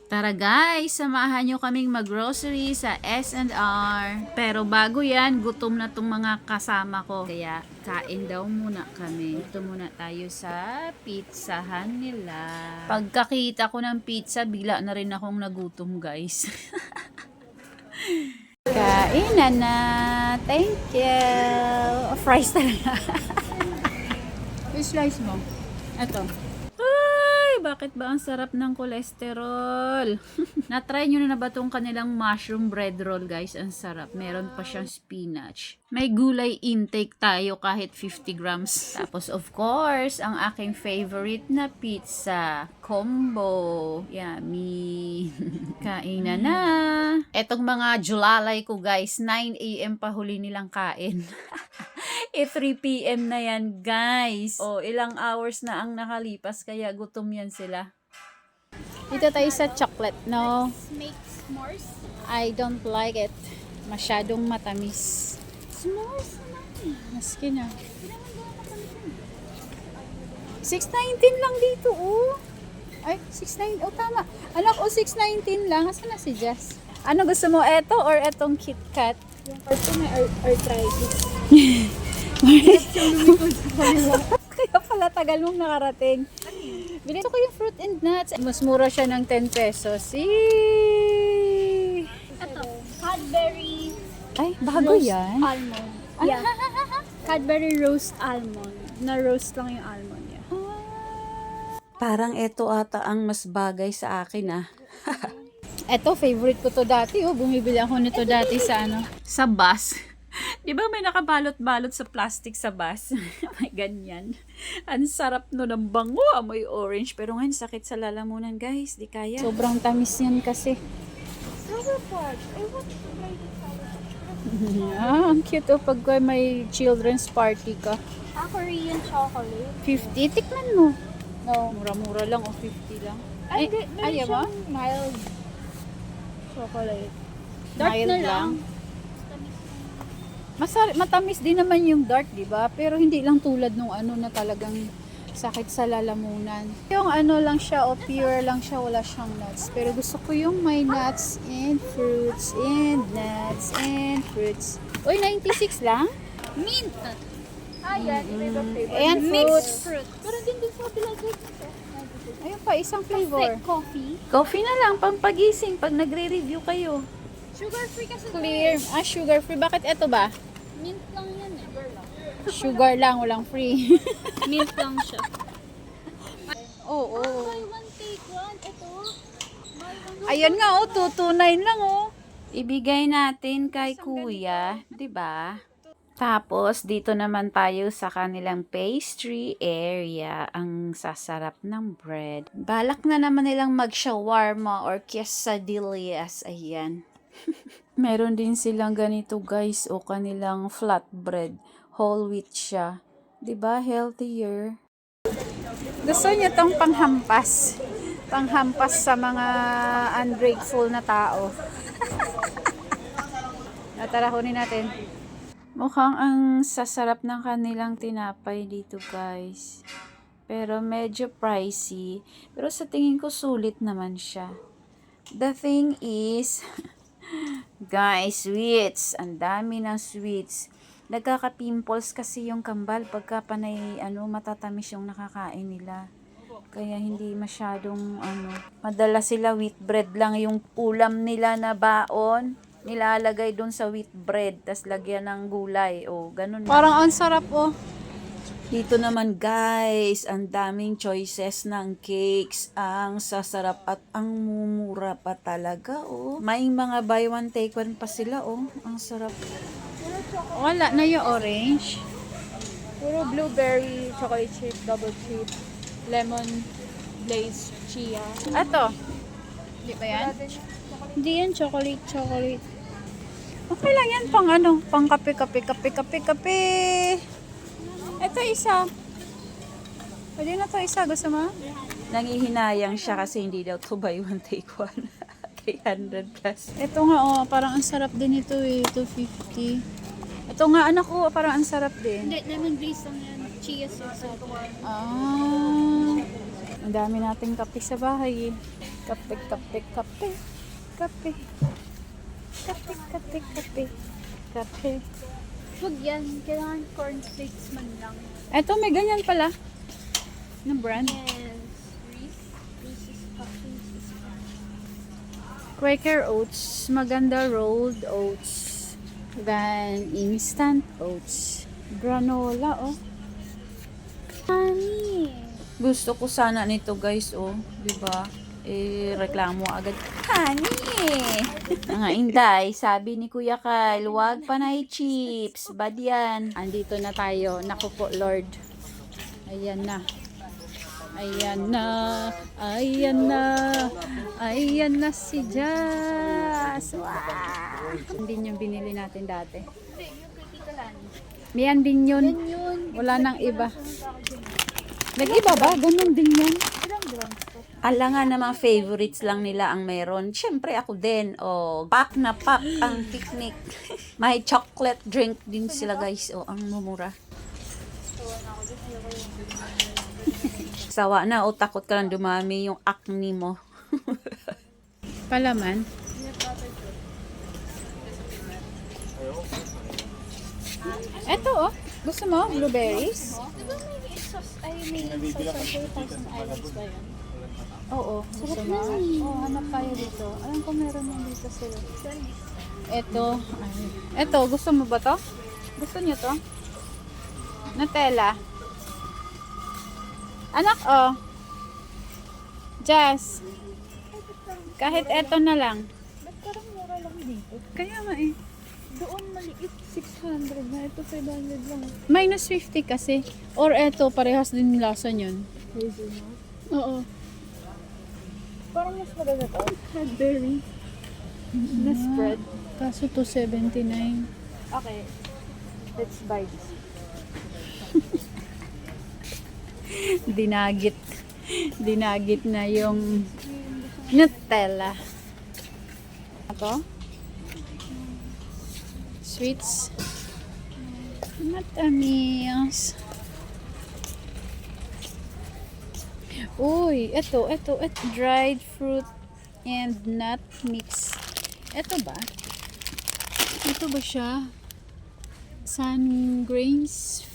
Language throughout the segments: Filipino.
Tara guys, samahan nyo kaming mag-grocery sa S&R. Pero bago yan, gutom na tong mga kasama ko. Kaya kain daw muna kami. Ito muna tayo sa pizzahan nila. Pagkakita ko ng pizza, bigla na rin akong nagutom guys. Kainan na. Thank you. Fries talaga. Which slice mo? Ito. Ay, bakit ba ang sarap ng kolesterol? Na-try nyo na ba itong kanilang mushroom bread roll, guys? Ang sarap. Meron pa siyang spinach. May gulay intake tayo kahit 50 grams. Tapos, of course, ang aking favorite na pizza. Combo. Yummy. Kainan na. Etong mga julalay ko, guys, 9 a.m. pa huli nilang kain. 3 p.m. na yan, guys. O, ilang hours na ang nakalipas, kaya gutom yan sila. Dito tayo sa chocolate, no? Make s'mores? I don't like it. Masyadong matamis. S'mores naman. Maski na. 6.19 lang dito, oh. Ay, 6.9. Oh, tama. Anak, oh, 6.19 lang. Asan na si Jess? Ano gusto mo? Eto or etong KitKat? Yung cartoon may arthritis. Kaya pala tagal mong nakarating. Bilhin ko yung fruit and nuts. Mas mura siya ng 10 pesos. Ito, Cadbury Ay, bago roast yan. almond. Yeah. Cadbury roast almond. Na-roast lang yung almond niya. Parang ito ata ang mas bagay sa akin ah. Ito, favorite ko to dati. Oh. Bumibili ako nito dati sa ano? Sa bus. Di ba may nakabalot-balot sa plastic sa bus? May ganyan. Ang sarap no ng bango. Amoy orange. Pero ngayon sakit sa lalamunan guys. Di kaya. Sobrang tamis yan kasi. Sour Patch. I want to try the Sour Patch. Ang cute oh pag may children's party ka. Korean chocolate. 50. Tikman mo. No. Mura-mura lang o 50 lang. Ay, ayaw mo? mild chocolate. Dark Mild na lang. lang. Matamis din naman yung dark, di ba? Pero hindi lang tulad nung ano na talagang sakit sa lalamunan. Yung ano lang siya, o pure lang siya, wala siyang nuts. Pero gusto ko yung may nuts and fruits and nuts and fruits. Uy, 96 lang? Mint. Yan. Iba flavor. And Mixed fruits. fruit. Pero din din sa bilagay. Ayun pa, isang flavor. Coffee. Coffee na lang, pampagising pag nagre-review kayo. Sugar-free kasi. Clear. Sugar-free. Bakit eto ba? Mint lang yan eh. Sugar lang, walang free. Mint lang siya. Oo. Buy one, take one. Ito. Buy one. Ayan nga, oh, 229 lang, oh. Ibigay natin kay kuya, 'di ba? Tapos, dito naman tayo sa kanilang pastry area. Ang sasarap ng bread. Balak na naman nilang mag-shawarma or quesadillas. Ayan. Meron din silang ganito, guys, o kanilang flatbread. Whole wheat siya. 'Di ba? Healthier. Gusto niyo tong panghampas. Panghampas sa mga ungrateful na tao. Tara, kunin natin. Mukhang ang sasarap ng kanilang tinapay dito, guys. Pero medyo pricey. Pero sa tingin ko sulit naman siya. The thing is, guys, sweets. Ang dami ng sweets. Nagkaka-pimples kasi yung kambal pagka panay matatamis yung nakakain nila. Kaya hindi masyadong madala sila wheat bread lang yung ulam nila na baon. Nilalagay doon sa wheat bread, tas lagyan ng gulay. O, ganun. Parang ang sarap, oh. Dito naman, guys, ang daming choices ng cakes. Ang sasarap at ang mumura pa talaga, oh. May mga buy one, take one pa sila, oh. Ang sarap. Wala na yung orange. Puro blueberry, chocolate chip, double chip, lemon glaze, chia. Ato. Di ba yan? Hindi yan chocolate. Okay lang yan pang kape. Ito isa. Pwede na to isa, gusto mo? Nangihinayang siya kasi hindi daw to buy one take one. 300 plus. Ito nga oh, parang ang sarap din ito eh, 250. Ito nga anak ko, parang ang sarap din. Hindi, lemon glaze lang yan. Chia sauce. Ah. Ang dami nating kape sa bahay eh. Kape, kape, kape. Kape. Kape, kape, kape. Kape. Huwag yan. Kailangan cornflakes man lang. Eto, may ganyan pala. Na brand? Yes. Reese's Puffs. Quaker Oats. Maganda rolled oats. Then, instant oats. Granola, oh. Honey. Gusto ko sana nito, guys, oh. Diba? Reklamo agad. Honey! Mga inday, sabi ni Kuya Kyle, wag panay chips. Bad yan. Andito na tayo. Naku po, Lord. Ayan na. Ayan na. Ayan na. Ayan na si Jazz. Wow! Hindi yung binili natin dati. Hindi, yung kay Tita Lani. Miyan din yun. Yan yun. Wala nang iba. Nag-iba ba? Ganun din yan. Ilang grams to? Alangan na mga favorites lang nila ang meron. Siyempre ako din. Oh, pack na pack ang picnic. May chocolate drink din sila, guys. Oh, ang mumura. Sawa na. O takot ka lang dumami yung acne mo. Palaman. Eto, oh. Gusto mo? Blueberries? Di ba may sauce? Ay, may sauce of 4,000 islands ba yun? Oo. Gusto mo? Oh, hanap tayo dito. Alam ko meron yan dito sila. Eto. Eto, gusto mo ba to? Gusto niyo to? Nutella. Anak, oh. Jazz. Kahit eto na lang. Ba't parang mura lang dito? Kaya nga eh. Doon maliit, 600 na. Ito 500 lang. Minus 50 kasi. Or eto, parehas din lasa yun. Hazelnut. Oo. Parang mas maganda to. Cadbury. Na spread. Kaso 279. Okay. Let's buy this. Dinagit. Dinagit na yung Nutella. Ito? Sweets. Matamis. Uy, ito. Dried fruit and nut mix. Ito ba? Ito ba siya? Sun grains.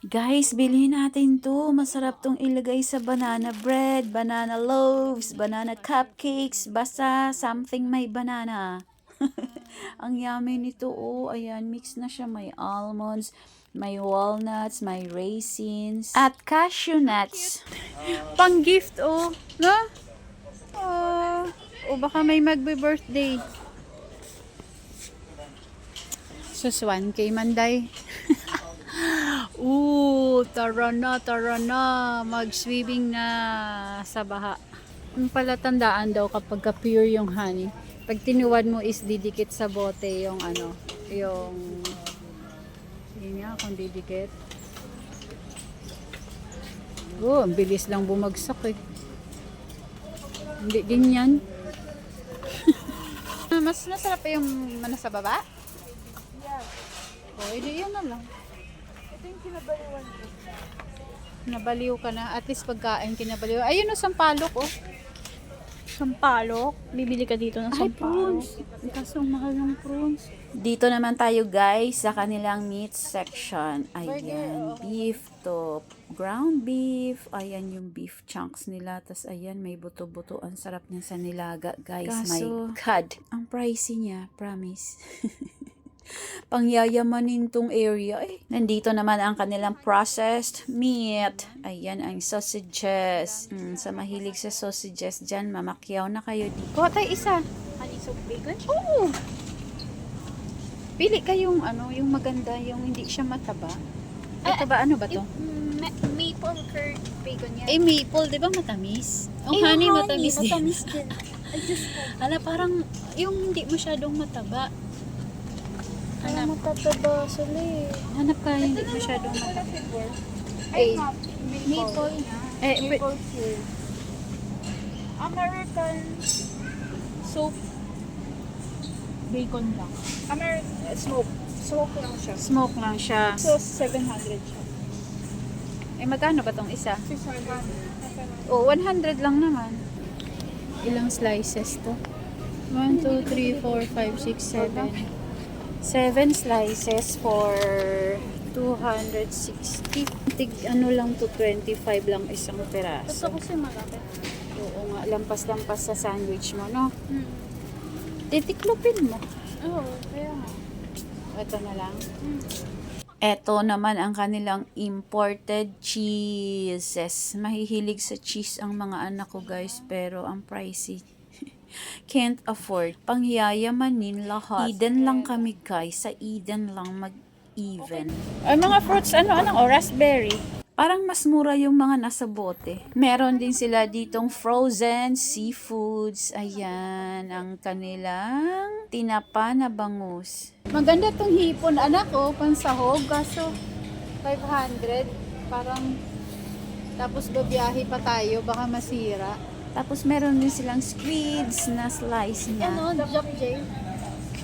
Guys, bilhin natin to. Masarap tong ilagay sa banana bread, banana loaves, banana cupcakes, basta something may banana. Ang yummy nito, oh. Ayan, mix na siya. May almonds, may walnuts, may raisins, at cashew nuts. Pang gift, oh. No? Oh. O baka may magbe-birthday. Sus, 1K manday. Tara na. Mag-swimming na sa baha. Ang palatandaan daw kapag pure yung honey. Pag tinuwad mo is didikit sa bote yung ano, yung yun nga kung didikit. Oh, ang bilis lang bumagsak eh. Hindi din yan. Mas masarap pa yung nasa baba? Yeah. Oh, hindi yan na lang. Ito yung kinabaliwan ko. Nabaliw ka na. At least pagkain kinabaliw. Ayun o, sampalok oh. Sampalok? Bibili ka dito ng Ay, sampalok. prawns. Kaso mahal ng prawns. Dito naman tayo guys sa kanilang meat section. Ayan, beef to ground beef. Ayan yung beef chunks nila. Tapos ayan, may buto-buto. Ang sarap niya sa nilaga guys. May cod. Ang pricey niya, promise. Pangyayamanin tong area. Nandito naman ang kanilang processed meat. Ayan ang sausages. Sa mahilig sa sausages dyan, mamakyaw na kayo dito. Kuha tayo isa. Honey soap bacon? Oo. Pili kayong ano, yung maganda, yung hindi siya mataba. Ito ba, ano ba to? Maple curd bacon yan. Maple, di ba matamis? Ang honey matamis din. Matamis din. I just Ala, parang yung hindi masyadong mataba. Parang matataba sila eh. Hanap ka yung hindi masyadong mataba. Ay, maple na. Maple syrup. American soap bacon lang. Smoke. Smoke lang siya. Smoke lang siya. So, 700 siya. Magkano ba tong isa? 600. Oh, 100 lang naman. Ilang slices to? 1, 2, 3, 4, 5, 6, 7. 7 slices for 260. Tig ano lang to, 25 lang isang Gusto peraso. ko kasi malaki. Oo nga, lampas-lampas sa sandwich mo, no? Hmm. Titiklopin mo. Oo, kaya nga. Ito na lang. Hmm. Ito naman ang kanilang imported cheeses. Mahihilig sa cheese ang mga anak ko, guys, pero ang pricey. Can't afford. Pangyayamanin lahat. Eden lang kami, guys. Sa Eden lang mag-even. Ay, mga fruits, ano, raspberry. Parang mas mura yung mga nasa bote. Meron din sila ditong frozen seafoods. Ayan, ang kanilang tinapa na bangus. Maganda tong hipon, anak, oh, pansahog. Kaso, 500. Parang, tapos babiyahe pa tayo, baka masira. Tapos meron din silang squids na slice niya. Ano, Jack J.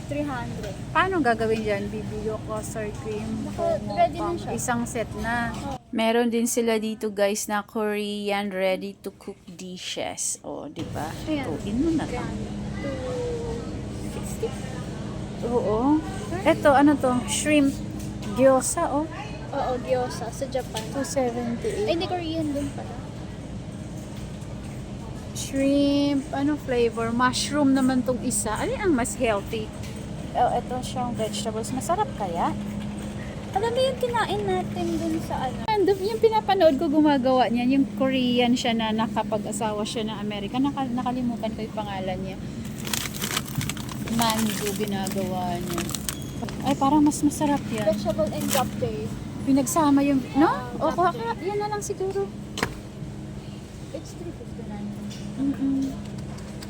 300. Paano gagawin dyan? Bibigyo ko sour cream. Ready na siya. Isang set na. Meron din sila dito, guys, na Korean ready to cook dishes. O, di ba? Ayan. Tuin mo na lang. 260? Oo. Ito, ano to? Shrimp gyoza, oh. Oo, gyoza sa Japan. 278. Ay, hindi Korean din pala. Shrimp, ano flavor? Mushroom naman tong isa. Alin ang mas healthy? Oh, ito siyang vegetables. Masarap kaya? Alam mo yung kinain natin dun sa ano? Random yung pinapanood ko gumagawa niya. Yung Korean siya na nakapag-asawa siya ng Amerika. Nakalimutan ko yung pangalan niya. Mango ginagawa niya. Ay, parang mas masarap yan. Vegetable and japchae. Pinagsama yung, no? O, yan na lang siguro. It's 359.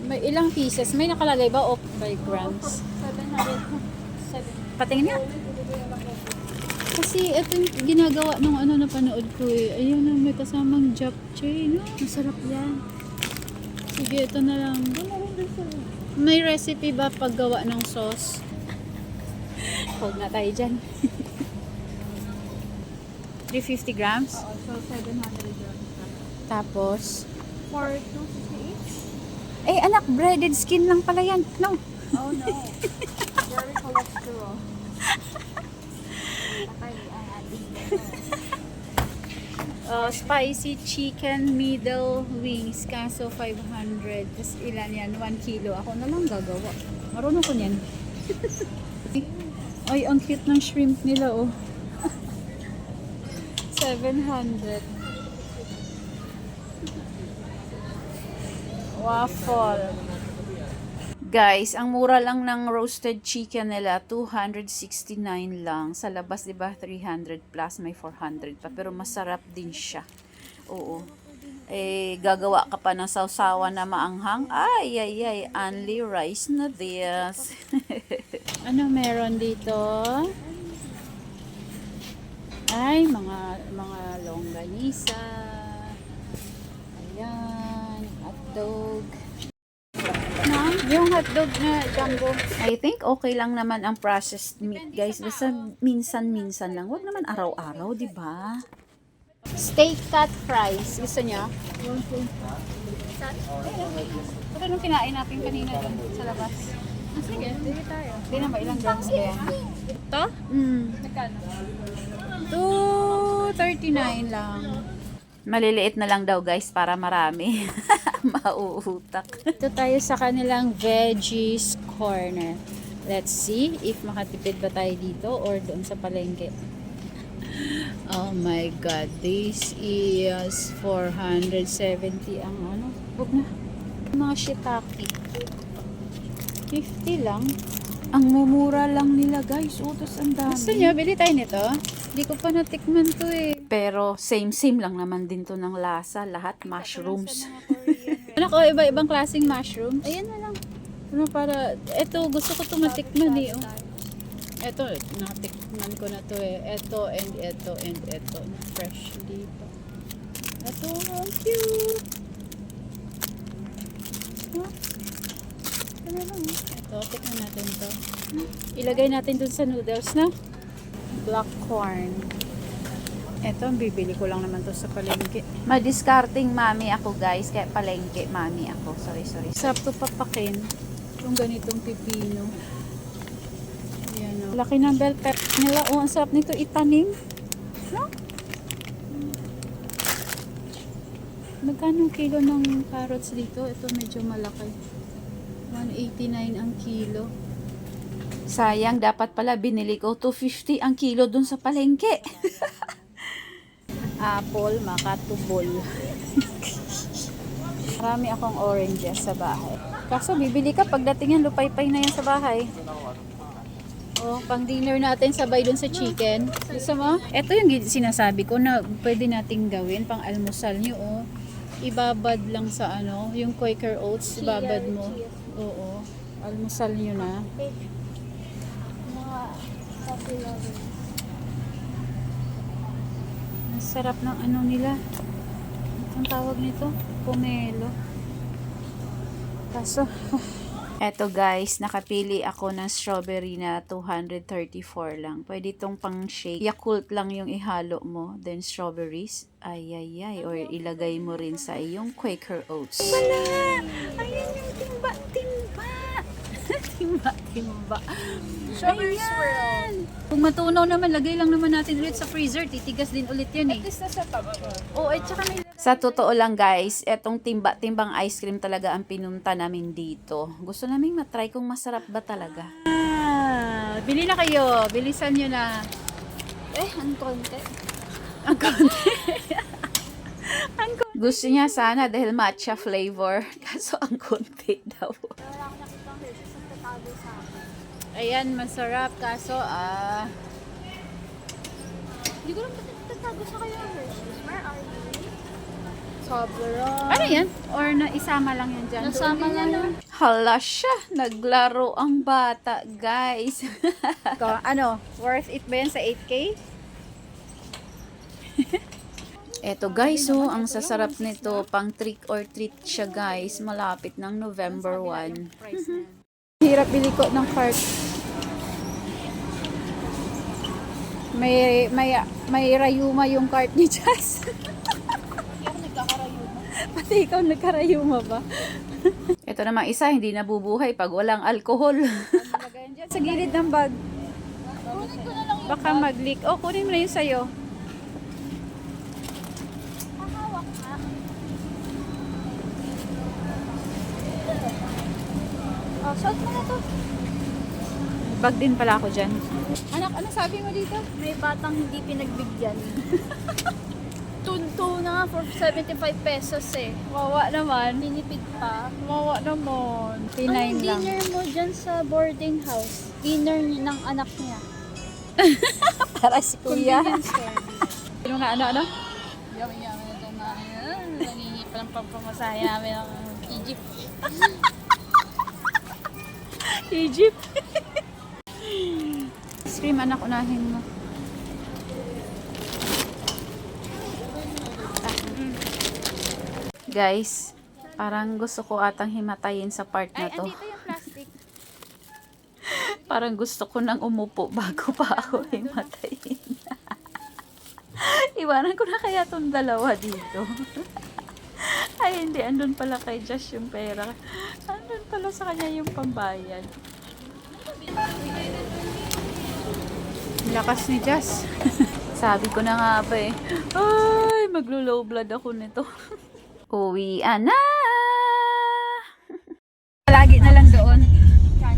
May ilang pieces? May nakalagay ba? O, by grams? 700. Patingin nga. Kasi ito yung ginagawa nung ano napanood ko eh. Ayun na, may kasamang japchae, no? Masarap yan. Sige, ito na lang. May recipe ba paggawa ng sauce? Hold na tayo dyan. 350 grams? Oo, so 700 grams. Tapos, For 258? eh anak, breaded skin lang pala yan. No. Oh no. Very cholesterol. Patay ang ating Spicy chicken middle wings. Kaso 500. Tapos ilan yan? 1 kilo. Ako na lang gagawa. Marunong ko niyan. Ay, ang cute ng shrimp nila, oh. 700. Waffle. Guys, ang mura lang ng roasted chicken nila, 269 lang. Sa labas, 'di ba, 300 plus, may 400 pa, pero masarap din siya. Oo. Eh, gagawa ka pa ng sausawa na maanghang. Ay, only rice na this. Ano meron dito? Ay, mga longganisa. Ayan, hotdog. Na, yung hotdog na jumbo. I think okay lang naman ang processed meat, guys. Basta minsan-minsan lang. Huwag naman araw-araw, di ba? Steak cut fries. Gusto niya? Ito nung kinain natin kanina dun sa labas. Sige, sige tayo. Hindi na ba ilang grams ba yan? Ito? Nagkano? 239 lang. Maliliit na lang daw, guys, para marami. Mauutak. Ito tayo sa kanilang veggies corner. Let's see if makatipid ba tayo dito or doon sa palengke. Oh my God, this is 470 ang ano. Huwag na. Mga shiitake. 50 lang. Ang mumura lang nila, guys. Utos ang dami. Gusto nyo, bili tayo nito? Hindi ko pa natikman to eh. Pero same lang naman din to ng lasa. Lahat mushrooms. Ano ko, iba-ibang klaseng mushrooms? Ayan na lang. Ano para, eto gusto ko to matikman eh. Oh. Eto, natikman ko na to eh. Eto and eto and eto. Fresh dito. Eto, ang cute. Huh? Ano lang eh. Ito, tikman natin to. Ilagay natin dun sa noodles na. Black corn. Eto, bibili ko lang naman to sa palengke. Madiscarding mami ako guys, kaya palengke mami ako. Sorry. Sarap to papakin. Yung ganitong pipino. Ayan o. Laki ng bell pepper nila. Oh, ang sarap nito itanim. No? Magkano kilo ng carrots dito? Ito medyo malaki. 189 ang kilo. Sayang, dapat pala binili ko 250 ang kilo dun sa palengke. Apple, makatubol. Marami akong oranges sa bahay. Kaso bibili ka pagdating yan, lupay-pay na yan sa bahay. Oh, pang dinner natin sabay dun sa chicken. Gusto mo? Ito yung sinasabi ko na pwede nating gawin pang almusal nyo. Oh. Ibabad lang sa yung Quaker Oats, ibabad mo. Oo. Almusal nyo na. Mga coffee lovers. Ang sarap ng nila. Ang tawag nito? Pomelo. Kaso, Eto guys, nakapili ako ng strawberry na 234 lang. Pwede itong pang shake. Yakult lang yung ihalo mo. Then strawberries. Ay. Or ilagay mo rin sa iyong Quaker Oats. ayan yung timba. timba. Strawberry swirl. Kung matunaw naman, lagay lang naman natin ulit sa freezer. Titigas din ulit yun eh. At least nasa top ko. Oo, at saka may... Sa totoo lang guys, etong timbang ice cream talaga ang pinunta namin dito. Gusto namin matry kung masarap ba talaga. Bili na kayo. Bilisan nyo na. Ang konti. Ang konti. Gusto niya sana dahil matcha flavor. Kaso ang konti daw. Wala akong nakitang Hershey's ang tatago sa akin. Ayan, masarap. Kaso, Hindi ko lang tatago sa kayo ng Hershey's. Where are you? Sobrang. ano yan? Or na isama lang yan dyan? Nasama na lang. Hala siya, naglaro ang bata guys. Worth it ba yan sa 8K? Eto guys, ang sasarap nito, pang trick or treat siya guys. Malapit ng November 1. Hirap bili ko ng cart. May rayuma yung cart ni Jazz. Pati ikaw nagkarayuma ba? Ito namang isa, hindi nabubuhay pag walang alkohol. Sa gilid ng bag. Kunin ko na lang yung Baka mag-leak. Oh, kunin mo na yung sayo. hawak ka. Oh, shot mo na to. Bag din pala ako dyan. Anak, ano sabi mo dito? May batang hindi pinagbigyan. Tunto na nga for 75 pesos eh. Wawa naman. Tinipid pa. Wawa naman. Ano P9 yung lang. dinner mo dyan sa boarding house? Dinner ng anak niya. Para si kuya. Convenience store. Sino nga, ano? Yummy na ito na. Nangingi pa lang pampamasahe namin ng Egypt. Egypt. Ice cream, anak, unahin mo. Guys, parang gusto ko atang himatayin sa part na to. Andito yung plastic. Parang gusto ko nang umupo bago pa ako himatayin. Iwanan ko na kaya tong dalawa dito. Ay, hindi. Andun pala kay Josh yung pera. Andun pala sa kanya yung pambayad. Lakas ni Jazz. Sabi ko na nga ba eh. Ay, maglo-low blood ako nito. Uwian na! Palagi na lang doon.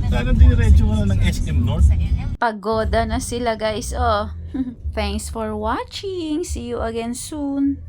Sana diniretso mo na ng SM North. Pagoda na sila guys. Oh. Thanks for watching. See you again soon.